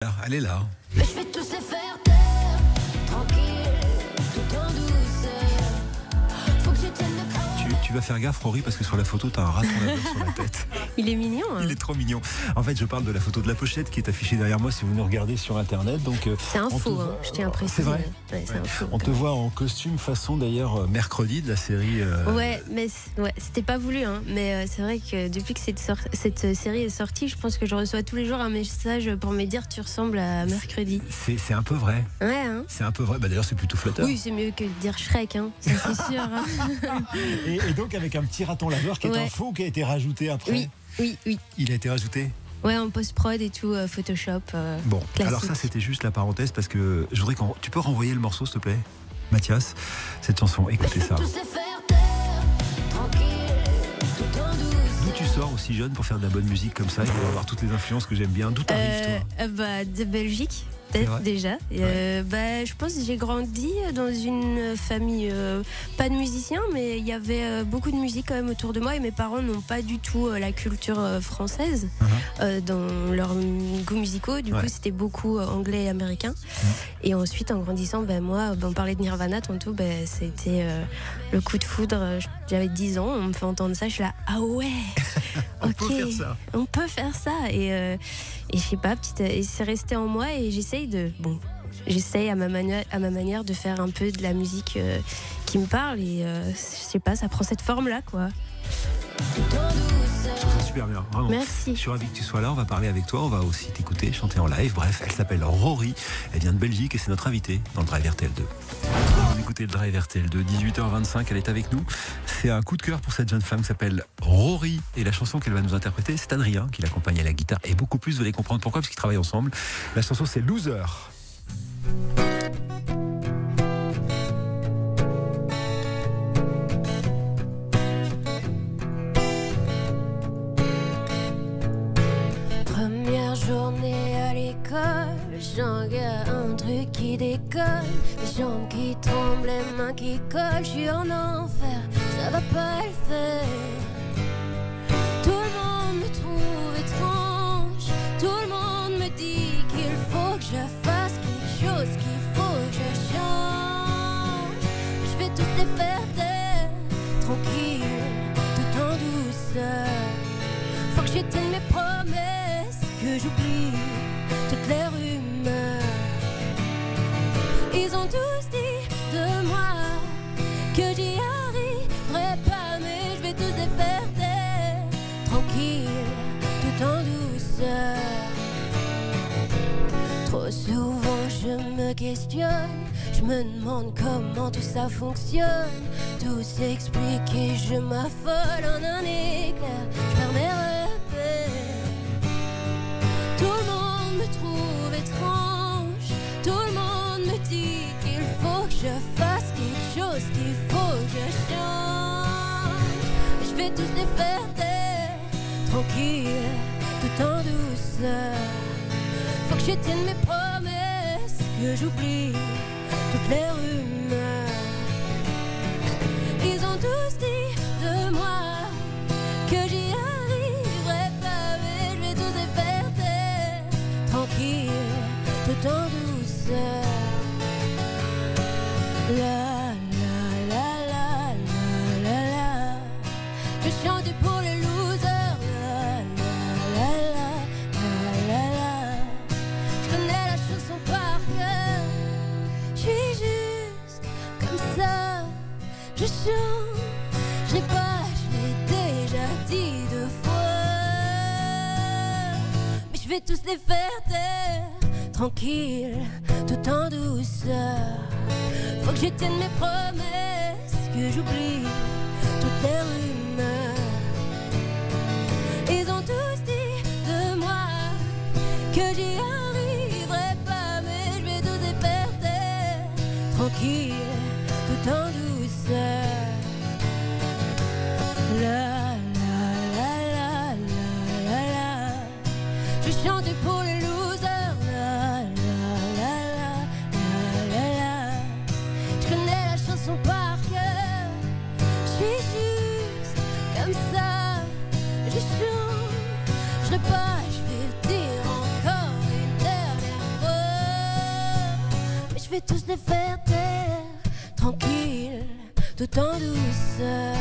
Elle est là. Mais je vais tous les faire taire, tranquille, tout en douceur. Faut que je tienne le corps. Tu vas faire gaffe, Rory, parce que sur la photo, t'as un raton laveur sur la tête. Il est mignon. Hein. Il est trop mignon. En fait, je parle de la photo de la pochette qui est affichée derrière moi si vous nous regardez sur Internet. Donc, C'est un faux, hein, je tiens à préciser. C'est vrai. Ouais, c'est un faux. On te voit en costume façon d'ailleurs mercredi de la série. Ouais, mais c'était pas voulu. Hein. Mais c'est vrai que depuis que cette série est sortie, je pense que je reçois tous les jours un message pour me dire tu ressembles à mercredi. C'est un peu vrai. Ouais, hein. C'est un peu vrai. Bah, d'ailleurs, c'est plutôt flatteur. Oui, c'est mieux que de dire Shrek, hein. Ça, c'est sûr. Hein. Et donc, avec un petit raton laveur qui est Ouais. un faux qui a été rajouté après. Oui. Il a été rajouté. Ouais, en post-prod et tout, Photoshop. Bon, classique. alors ça, c'était juste la parenthèse parce que je voudrais qu'on. Tu peux renvoyer le morceau, s'il te plaît, Mathias, cette chanson. Écoutez ça. Tous les faire taire, tranquille, tout en douceur. D'où tu sors aussi jeune pour faire de la bonne musique comme ça? Il doit y avoir toutes les influences que j'aime bien. D'où t'arrives, toi? De Belgique. C'est vrai. Déjà. Je pense que j'ai grandi dans une famille pas de musiciens, mais il y avait beaucoup de musique quand même autour de moi et mes parents n'ont pas du tout la culture française dans leurs goûts musicaux. Du coup, c'était beaucoup anglais et américain. Et ensuite, en grandissant, moi, on parlait de Nirvana tantôt, c'était le coup de foudre. J'avais 10 ans, on me fait entendre ça, je suis là, ah ouais, On ok, peut faire ça. on peut faire ça. Et je sais pas, et c'est resté en moi et j'essaye à ma manière de faire un peu de la musique qui me parle et je sais pas, ça prend cette forme là quoi. Tout en douceur. Je trouve ça super bien, vraiment. Merci. Je suis ravi que tu sois là, on va parler avec toi, on va aussi t'écouter, chanter en live. Bref, elle s'appelle Rory, elle vient de Belgique et c'est notre invitée dans le Drive RTL2. On écoutait le Drive RTL2, 18h25, elle est avec nous. C'est un coup de cœur pour cette jeune femme qui s'appelle Rory et la chanson qu'elle va nous interpréter, c'est Adrien qui l'accompagne à la guitare et beaucoup plus, vous allez comprendre pourquoi, parce qu'ils travaillent ensemble. La chanson c'est Loser. Première journée à l'école, j'en garde un truc qui décolle, les jambes qui tremblent, les mains qui collent, je suis en enfer, ça va pas le faire. Tout le monde me trouve étrange, tout le monde me dit qu'il faut que je fasse quelque chose, qu'il faut que je change. Je vais tous les faire taire, tranquille, tout en douceur. Faut que j'éteigne mes promesses, que j'oublie toutes les rumeurs. Ils ont tous dit de moi que j'y arriverai pas, mais je vais tous les faire taire, tranquille, tout en douceur. Trop souvent je me questionne, je me demande comment tout ça fonctionne. Tout s'explique et je m'affole en un éclair, je perds mes repères. Tout le monde me trouve étrange, tout le monde me dit qu'il faut que je fasse quelque chose, qu'il faut que je change. Je vais tous les faire taire, tranquille, tout en douceur. Faut que je tienne mes promesses, que j'oublie toutes les rumeurs. Ils ont tous dit de moi que j'y arriverai pas, mais je vais tous les faire taire, tranquille, tout en douceur. La la la la la la la. Je chante pour les losers. La la la la la la. Je connais la chanson par cœur. Je suis juste comme ça. Je changerai pas, je l'ai déjà dit 2 fois. Mais je vais tous les faire taire, tranquille, tout en douceur. Faut que je tienne mes promesses, que j'oublie toutes les rumeurs. Ils ont tous dit de moi que j'y arriverai pas, mais je vais tous les faire taire, tranquille, tout en douceur. La la la la la la la. Je chante pour les losers. La la la la la la la. Je connais la chanson par cœur. Je suis juste comme ça. Je changerai pas, je vais le dire encore une dernière je vais tous les faire taire, tranquille, tout en douceur.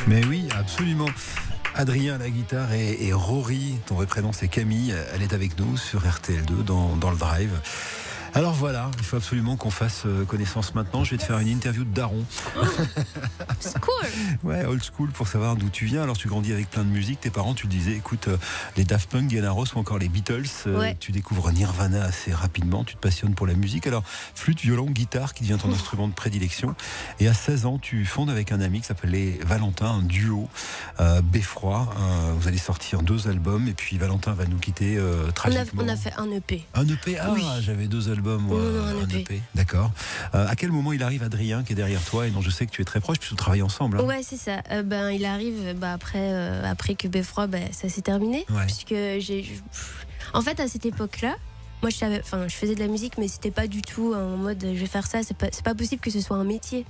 Mais oui, absolument. Adrien à la guitare et Rory, ton vrai prénom c'est Camille, elle est avec nous sur RTL2 dans le Drive. Alors voilà, il faut absolument qu'on fasse connaissance maintenant. Je vais te faire une interview de daron. C'est cool. Ouais, old school pour savoir d'où tu viens. Alors tu grandis avec plein de musique. Tes parents, tu le disais, écoute, les Daft Punk, Diana Ross ou encore les Beatles. Ouais. Tu découvres Nirvana assez rapidement. Tu te passionnes pour la musique. Alors flûte, violon, guitare qui devient ton instrument de prédilection. Et à 16 ans, tu fondes avec un ami qui s'appelait Valentin, un duo Beffroi. Vous allez sortir 2 albums et puis Valentin va nous quitter tragiquement. On a fait un EP. Un EP, Oui. J'avais 2 albums. Un EP. D'accord. À quel moment il arrive Adrien qui est derrière toi et dont je sais que tu es très proche puisque vous travaillez ensemble, hein. Ouais, c'est ça. Il arrive après que Beffroi, ça s'est terminé. Ouais. Puisque en fait, à cette époque-là, moi je faisais de la musique, mais c'était pas du tout en mode je vais faire ça. C'est pas possible que ce soit un métier.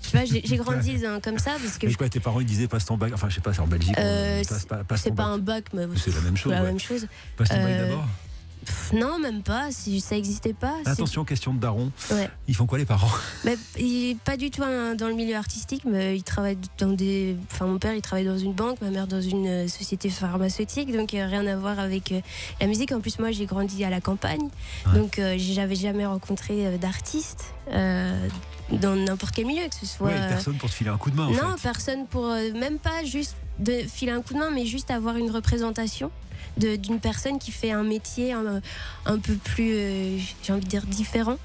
Tu vois, j'ai grandi comme ça parce que. Mais quoi, tes parents ils disaient passe ton bac. Enfin, je sais pas, c'est en Belgique. Passe c'est ton pas bac. un bac, mais C'est la même chose. la Ouais. même chose. Passe ton bac d'abord. Non, même pas. Si ça existait pas. Attention, question de daron. Ouais. Ils font quoi les parents? Pas du tout dans le milieu artistique, mais ils travaillent dans des. Enfin, mon père, il travaille dans une banque, ma mère dans une société pharmaceutique, donc rien à voir avec la musique. En plus, moi, j'ai grandi à la campagne, donc j'avais jamais rencontré d'artiste dans n'importe quel milieu, que ce soit. Ouais, personne pour te filer un coup de main. Non, personne pour même pas juste de filer un coup de main, mais juste avoir une représentation d'une personne qui fait un métier un peu plus, j'ai envie de dire, différent.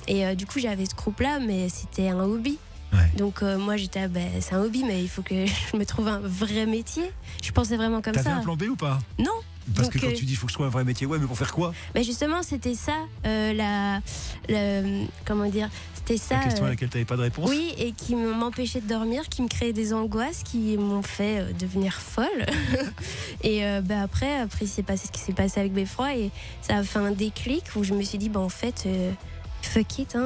Et du coup, j'avais ce groupe-là, mais c'était un hobby. Ouais. Donc moi, j'étais, c'est un hobby, mais il faut que je me trouve un vrai métier. Je pensais vraiment comme ça. T'avais un plan B ou pas? Non. Parce Donc, que quand tu dis il faut que je trouve un vrai métier, ouais, mais pour faire quoi? Justement, c'était ça, comment dire, c'était ça. La question à laquelle t'avais pas de réponse? Oui, et qui m'empêchait de dormir, qui me créait des angoisses, qui m'ont fait devenir folle. Et après, il s'est passé ce qui s'est passé avec Beffroi, et ça a fait un déclic où je me suis dit, en fait, fuck it,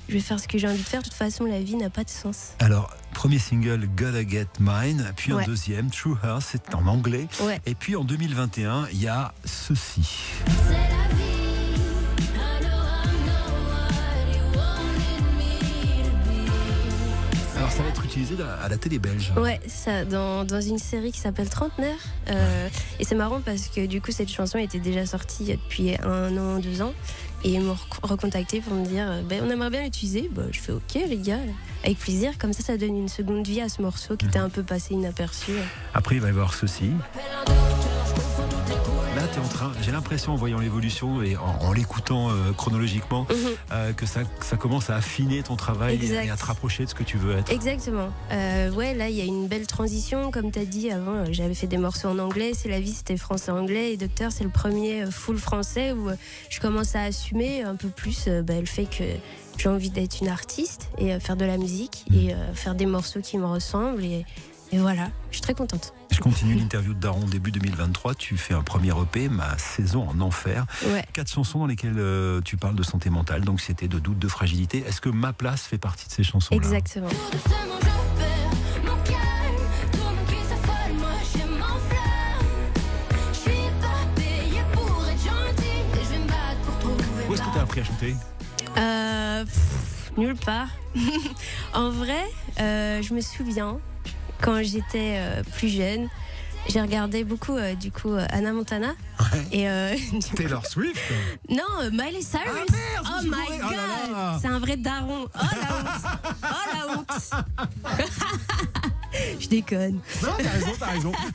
je vais faire ce que j'ai envie de faire. De toute façon, la vie n'a pas de sens. Alors, premier single, Gotta Get Mine, puis un Ouais. deuxième, True Heart, c'est en anglais. Ouais. Et puis en 2021, il y a ceci. C'est la vie, I know I'm not what you wanted me to be. Alors ça va être utilisé à la télé belge. Ouais, ça, dans une série qui s'appelle Trentenaire. Et c'est marrant parce que du coup, cette chanson était déjà sortie depuis 1 an, 2 ans. Et ils m'ont recontacté pour me dire on aimerait bien l'utiliser. Je fais ok, les gars, avec plaisir. Comme ça donne une seconde vie à ce morceau qui était un peu passé inaperçu. Après, il va y avoir ceci. Là, t'es en train, j'ai l'impression en voyant l'évolution et en l'écoutant chronologiquement, que ça commence à affiner ton travail Exact. et à te rapprocher de ce que tu veux être. Exactement. Ouais, là, il y a une belle transition. Comme tu as dit avant, j'avais fait des morceaux en anglais. C'est la vie, c'était français-anglais. Et Docteur, c'est le premier full français où je commence à assumer un peu plus le fait que j'ai envie d'être une artiste et faire de la musique et faire des morceaux qui me ressemblent. Et voilà, je suis très contente. Je continue l'interview de Daron début 2023. Tu fais un premier EP, Ma saison en enfer. Ouais. 4 chansons dans lesquelles tu parles de santé mentale, donc c'était de doute, de fragilité. Est-ce que Ma place fait partie de ces chansons-là? Exactement. Tout doucement, je perds mon calme. Tout mon cul s'affole, moi je m'enflamme. Je suis pas payée pour être gentille. Et je vais me battre pour trouver. Où est-ce que tu as appris à chanter? Nulle part. En vrai, je me souviens, quand j'étais plus jeune, j'ai regardé beaucoup Hannah Montana. Ouais. Et Taylor Swift? non, Miley Cyrus. Ah merde, Oh je my bourré. god, Oh là là. c'est un vrai daron. Oh la honte. Oh la honte. Je déconne. Non,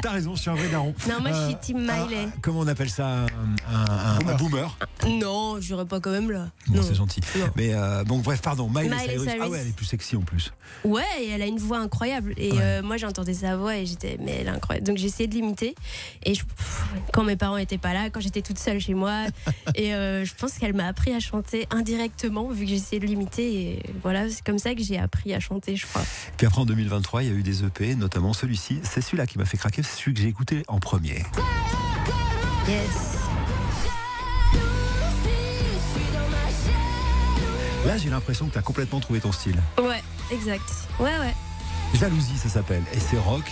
t'as raison, je suis un vrai daron. Non, moi je suis team Miley. Comment on appelle ça? Un boomer. Non, je dirais pas quand même là. Bon, Non. c'est gentil. Non. Mais bon, bref, pardon, Miley Cyrus. Ah Cyrus. ouais, elle est plus sexy en plus. Ouais, et elle a une voix incroyable. Et Ouais. moi, j'entendais sa voix et j'étais, mais elle est incroyable. Donc j'ai essayé de l'imiter. Et quand mes parents étaient pas là, quand j'étais toute seule chez moi, et je pense qu'elle m'a appris à chanter indirectement, vu que j'essayais de l'imiter. Et voilà, c'est comme ça que j'ai appris à chanter, je crois. Puis après, en 2023, il y a eu des EP, notamment celui-ci. C'est celui-là qui m'a fait craquer, c'est celui que j'ai écouté en premier. Yes. Là, j'ai l'impression que tu as complètement trouvé ton style. Ouais, exact. Ouais. Jalousie, ça s'appelle. Et c'est rock,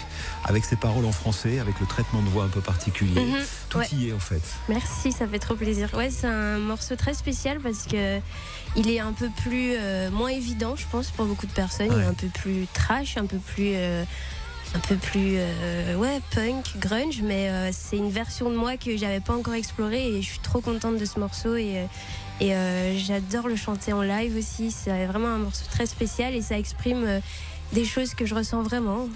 avec ses paroles en français, avec le traitement de voix un peu particulier. Tout y est en fait. Merci, ça fait trop plaisir. Ouais, c'est un morceau très spécial parce que il est un peu plus moins évident, je pense, pour beaucoup de personnes. Il est un peu plus trash, un peu plus punk, grunge, mais c'est une version de moi que j'avais pas encore explorée et je suis trop contente de ce morceau et j'adore le chanter en live aussi. C'est vraiment un morceau très spécial et ça exprime des choses que je ressens vraiment,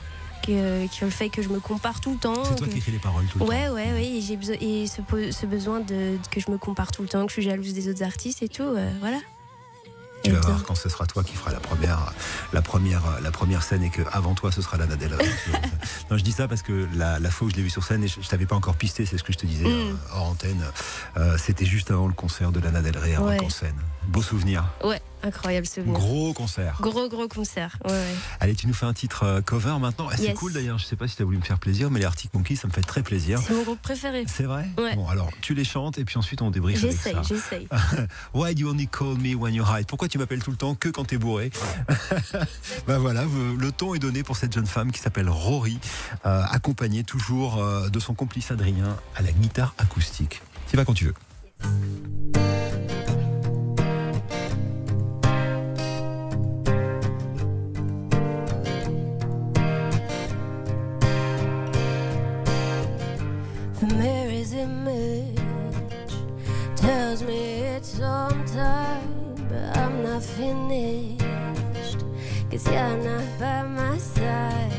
qui ont le fait que je me compare tout le temps. C'est toi qui écris les paroles tout le temps. Ouais, et j'ai besoin, et ce besoin que je me compare tout le temps, que je suis jalouse des autres artistes et tout, voilà. Tu vas voir quand ce sera toi qui feras la première scène et que avant toi ce sera Lana Del Rey. Non, je dis ça parce que la fois où je l'ai vu sur scène, et je t'avais pas encore pisté, c'est ce que je te disais hors antenne. C'était juste avant le concert de Lana Del Rey à Rock en Seine. Beau souvenir. Ouais, incroyable souvenir. Gros concert. Gros concert. Ouais. Allez, tu nous fais un titre cover maintenant. C'est cool d'ailleurs. Je sais pas si tu as voulu me faire plaisir, mais les Arctic Monkeys, ça me fait très plaisir. C'est mon groupe préféré. C'est vrai. Ouais. Bon, alors tu les chantes et puis ensuite on débriefe avec ça. J'essaye. Why do you only call me when you're high? Pourquoi tu m'appelles tout le temps que quand t'es bourré? Ben voilà, le ton est donné pour cette jeune femme qui s'appelle Rory, accompagnée toujours de son complice Adrien à la guitare acoustique. Tu vas quand tu veux. The mirror's image tells me it's on time, but I'm not finished, 'cause you're not by my side.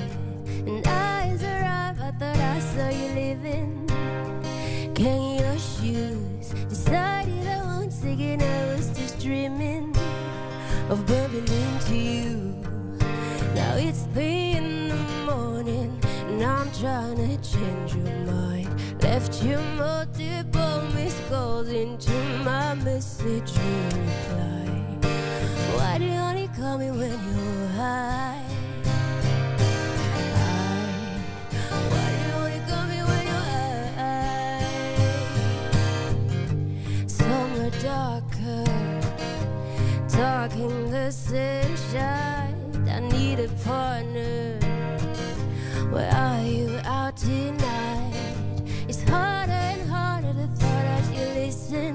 And eyes arrive, I thought I saw you leaving. Can your shoes decided that once again I was just dreaming of bumping into you. Now it's 3 in the morning and I'm trying to change your mind. Left you multiple missed calls into my message you reply. Why do you only call me when you're high? Why do you only call me when you're high? Somewhere darker, talking the sunshine. I need a partner. Where are you out tonight? It's harder and harder to thought as you listen.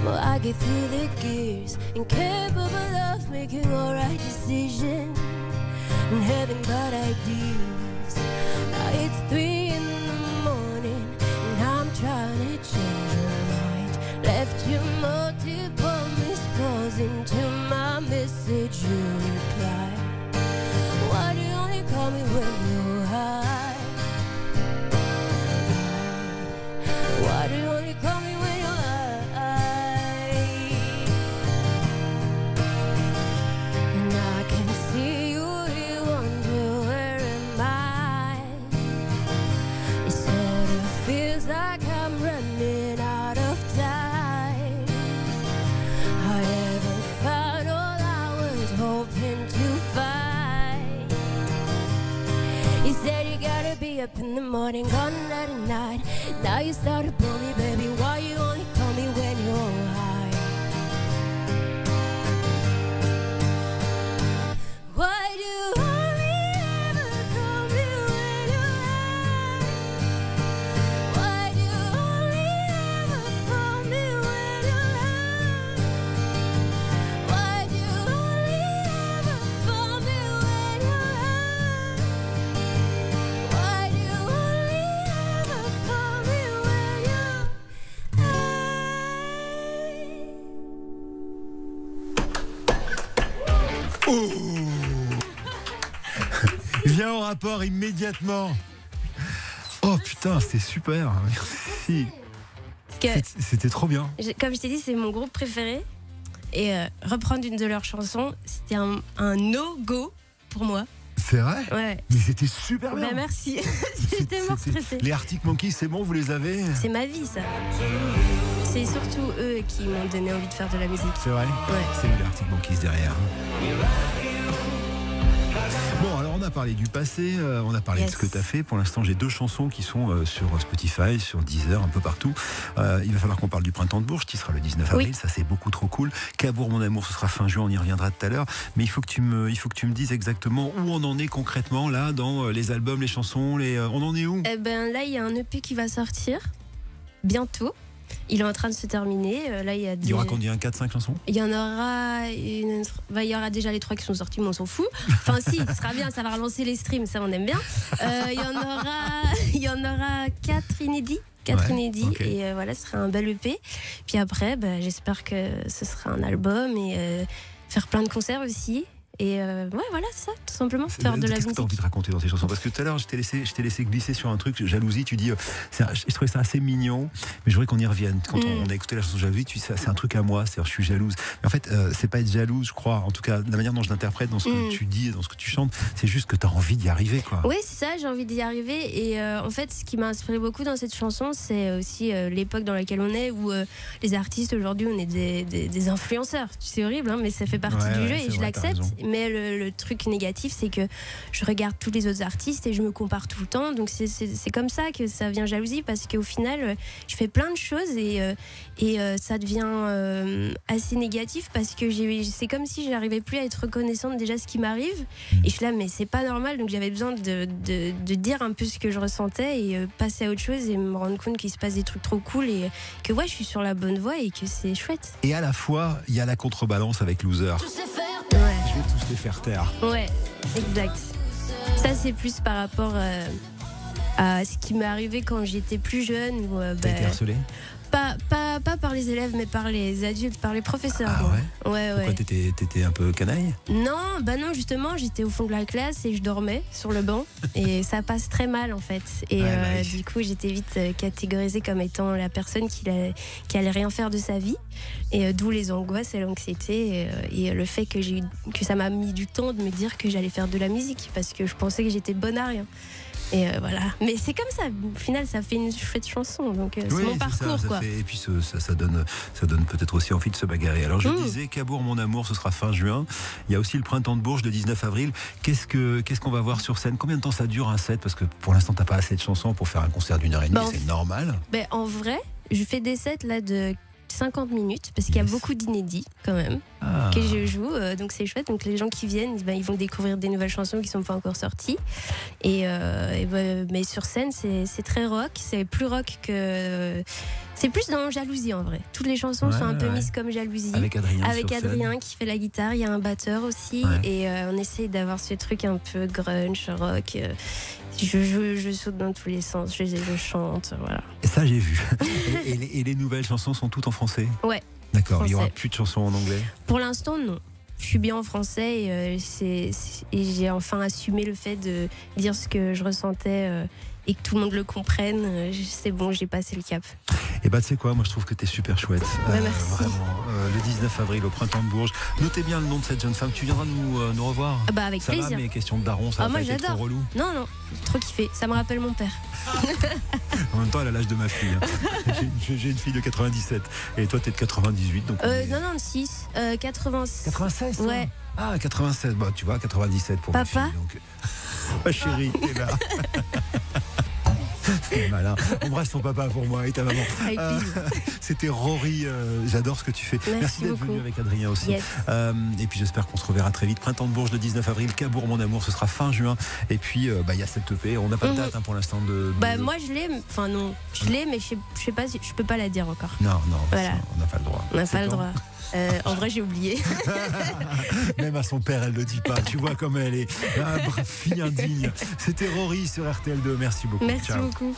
Well, I get through the gears, incapable of making all right decisions and having bad ideas. Now it's 3 in the morning and I'm trying to change your mind. Left you multiple missed calls into my message you reply. Why do you only call me when you're high? Why do you only call me when you're high? And I can see you wonder where am I? It sort of feels like I'm running out of time. I haven't found all I was hoping to find. You said you gotta be up in the morning, gone out at night. Now you start to pull me, baby. Why you only call me when you're high? Why do you only ever call me when you're high? Why do you only ever call me when you're high? Why do you only ever call me when you're high? Why do you only ever call me when you're high? Oh, viens au rapport immédiatement. Oh putain, c'était super. Merci. C'était trop bien. Comme je t'ai dit, c'est mon groupe préféré. Et reprendre une de leurs chansons, c'était un no-go pour moi. C'est vrai? Ouais. Mais c'était super bien. Bah merci. J'étais mort stressée. Les Arctic Monkeys, c'est bon, vous les avez? C'est ma vie, ça. C'est surtout eux qui m'ont donné envie de faire de la musique. C'est vrai? Ouais. C'est les Arctic Monkeys derrière. Bon, alors on a a parlé du passé, on a parlé de ce que tu as fait. Pour l'instant, j'ai 2 chansons qui sont sur Spotify, sur Deezer, un peu partout. Il va falloir qu'on parle du Printemps de Bourges, qui sera le 19 avril. Ça, c'est beaucoup trop cool. Cabourg, mon amour, ce sera fin juin, on y reviendra tout à l'heure. Mais il faut que tu me dises exactement où on en est concrètement, là, dans les albums, les chansons, on en est où? Eh ben là, il y a un EP qui va sortir bientôt. Il est en train de se terminer. Là, il y aura combien? 4-5 chansons? Il y en aura il y aura déjà les 3 qui sont sortis, mais on s'en fout. Enfin si, ce sera bien, ça va relancer les streams, ça on aime bien. Il y en aura 4 inédits. 4 inédits, okay. Et voilà, ce sera un bel EP. Puis après, j'espère que ce sera un album et faire plein de concerts aussi. Et voilà, c'est ça, tout simplement, faire de la musique. Qu'est-ce que tu as envie de raconter dans ces chansons? Parce que tout à l'heure, je t'ai laissé glisser sur un truc, jalousie, tu dis, je trouvais ça assez mignon, mais je voudrais qu'on y revienne. Quand on a écouté la chanson jalousie, tu dis, c'est un truc à moi, c'est-à-dire je suis jalouse. Mais en fait, c'est pas être jalouse, je crois, en tout cas, la manière dont je l'interprète, dans ce que tu dis, dans ce que tu chantes, c'est juste que tu as envie d'y arriver, quoi. Oui, c'est ça, j'ai envie d'y arriver. Et en fait, ce qui m'a inspiré beaucoup dans cette chanson, c'est aussi l'époque dans laquelle on est, où les artistes, aujourd'hui, on est des influenceurs. C'est horrible, hein, mais ça fait partie du jeu et je l'accepte. Mais le truc négatif, c'est que je regarde tous les autres artistes et je me compare tout le temps. Donc c'est comme ça que ça vient jalousie, parce qu'au final, je fais plein de choses et ça devient assez négatif, parce que c'est comme si j'arrivais plus à être reconnaissante déjà ce qui m'arrive. Et je suis là, mais c'est pas normal. Donc j'avais besoin de dire un peu ce que je ressentais et passer à autre chose et me rendre compte qu'il se passe des trucs trop cool et que je suis sur la bonne voie et que c'est chouette. Et à la fois, il y a la contrebalance avec Loser. Ouais. Je vais tous les faire taire. Ouais, exact. Ça, c'est plus par rapport à ce qui m'est arrivé quand j'étais plus jeune. T'as été harcelée? Pas par les élèves, mais par les adultes, par les professeurs. Ah ouais? Pourquoi t'étais un peu canaille? Non, justement, j'étais au fond de la classe et je dormais sur le banc. Et ça passe très mal, en fait. Et du coup, j'étais vite catégorisée comme étant la personne qui allait rien faire de sa vie. Et d'où les angoisses et l'anxiété. Et le fait que ça m'a mis du temps de me dire que j'allais faire de la musique, parce que je pensais que j'étais bonne à rien. Et voilà, mais c'est comme ça. Au final, ça fait une chouette chanson, donc c'est mon parcours, quoi. Et puis ça donne peut-être aussi envie de se bagarrer. Alors je disais, Cabourg, mon amour, ce sera fin juin. Il y a aussi le Printemps de Bourges le 19 avril. Qu'est-ce qu'on va voir sur scène? Combien de temps ça dure un set? Parce que pour l'instant, t'as pas assez de chansons pour faire un concert d'1h30, c'est normal. En vrai, je fais des sets là de 50 minutes, parce qu'il y a beaucoup d'inédits quand même que je joue, donc c'est chouette. Donc les gens qui viennent, ils vont découvrir des nouvelles chansons qui sont pas encore sorties. Mais sur scène, c'est très rock, c'est plus rock que... C'est plus dans Jalousie, en vrai. Toutes les chansons sont un peu mises comme Jalousie. Avec Adrien qui fait la guitare, il y a un batteur aussi. Et on essaye d'avoir ce truc un peu grunge, rock. Je saute dans tous les sens, je chante, voilà. Et ça, j'ai vu. Et les nouvelles chansons sont toutes en français? Ouais. D'accord, il n'y aura plus de chansons en anglais? Pour l'instant, non. Je suis bien en français et j'ai enfin assumé le fait de dire ce que je ressentais et que tout le monde le comprenne. C'est bon, j'ai passé le cap. Et tu sais quoi, moi je trouve que t'es super chouette. Merci. Vraiment, le 19 avril au Printemps de Bourges. Notez bien le nom de cette jeune femme. Tu viendras nous revoir? Avec plaisir. Ça va, mes questions de daron, ça va pas être trop relou? Non, j'ai trop kiffé. Ça me rappelle mon père. En même temps, elle a l'âge de ma fille. J'ai une fille de 97 et toi t'es de 98. Donc 96. 96 Ouais. Ah, 96, tu vois, 97 pour Papa. ma fille. Donc... Ma chérie, t'es là. C'est malin. Embrasse ton papa pour moi et ta maman. C'était Rory, j'adore ce que tu fais. Merci d'être venu avec Adrien aussi. Yes. Et puis j'espère qu'on se reverra très vite. Printemps de Bourges le 19 avril, Cabourg, mon amour, ce sera fin juin. Et puis il y a cette EP, on n'a pas de date pour l'instant moi je l'ai, je l'ai, mais je sais pas si je peux pas la dire encore. Non, voilà. On n'a pas le droit. On n'a pas le droit. En vrai, j'ai oublié. Même à son père, elle le dit pas. Tu vois comme elle est. Fille indigne. C'était Rory sur RTL2. Merci beaucoup. Merci beaucoup.